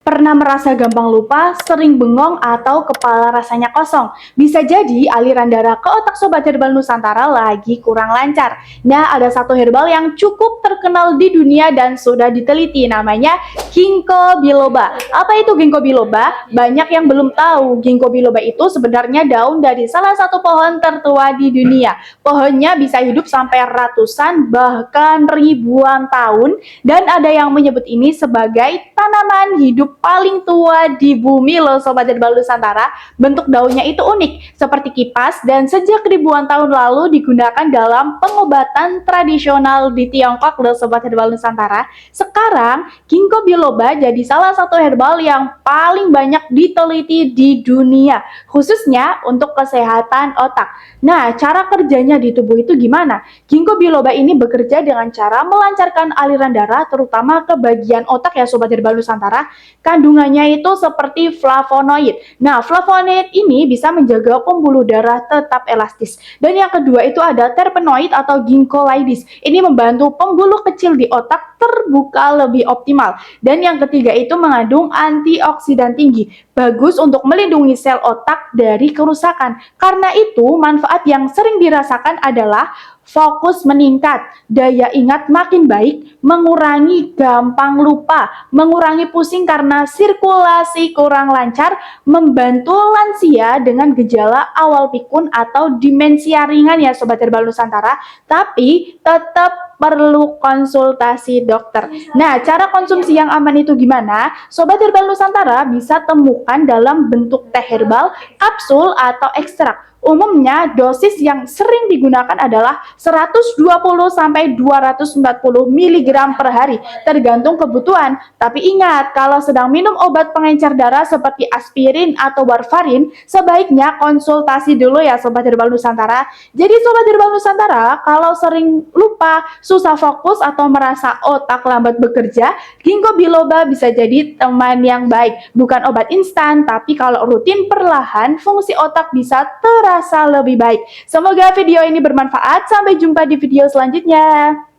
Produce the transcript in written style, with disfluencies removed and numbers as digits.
Pernah merasa gampang lupa, sering bengong, atau kepala rasanya kosong? Bisa jadi aliran darah ke otak Sobat Herbal Nusantara lagi kurang lancar. Nah, ada satu herbal yang cukup terkenal di dunia dan sudah diteliti, namanya ginkgo biloba. Apa itu ginkgo biloba? Banyak yang belum tahu. Ginkgo biloba itu sebenarnya daun dari salah satu pohon tertua di dunia. Pohonnya bisa hidup sampai ratusan, bahkan ribuan tahun, dan ada yang menyebut ini sebagai tanaman hidup paling tua di bumi loh Sobat Herbal Nusantara. Bentuk daunnya itu unik, seperti kipas, dan sejak ribuan tahun lalu digunakan dalam pengobatan tradisional di Tiongkok loh Sobat Herbal Nusantara. Sekarang, ginkgo biloba jadi salah satu herbal yang paling banyak diteliti di dunia, khususnya untuk kesehatan otak. Nah, cara kerjanya di tubuh itu gimana? Ginkgo biloba ini bekerja dengan cara melancarkan aliran darah, terutama ke bagian otak ya Sobat Herbal Nusantara. Kandungannya itu seperti flavonoid. Nah, flavonoid ini bisa menjaga pembuluh darah tetap elastis. Dan yang kedua itu ada terpenoid atau ginkgolidis. Ini membantu pembuluh kecil di otak terbuka lebih optimal. Dan yang ketiga itu mengandung antioksidan tinggi. Bagus untuk melindungi sel otak dari kerusakan. Karena itu, manfaat yang sering dirasakan adalah fokus meningkat, daya ingat makin baik, mengurangi gampang lupa, mengurangi pusing karena sirkulasi kurang lancar, membantu lansia dengan gejala awal pikun atau demensia ringan ya Sobat Herbal Nusantara, tapi tetap perlu konsultasi dokter. Nah, cara konsumsi yang aman itu gimana? Sobat Herbal Nusantara bisa temukan dalam bentuk teh herbal, kapsul, atau ekstrak. Umumnya dosis yang sering digunakan adalah 120 sampai 240 mg per hari, tergantung kebutuhan. Tapi ingat, kalau sedang minum obat pengencer darah seperti aspirin atau warfarin, sebaiknya konsultasi dulu ya Sobat Herbal Nusantara. Jadi Sobat Herbal Nusantara, kalau sering lupa, susah fokus, atau merasa otak lambat bekerja, ginkgo biloba bisa jadi teman yang baik. Bukan obat instan, tapi kalau rutin perlahan, fungsi otak bisa terasa lebih baik. Semoga video ini bermanfaat. Sampai jumpa di video selanjutnya.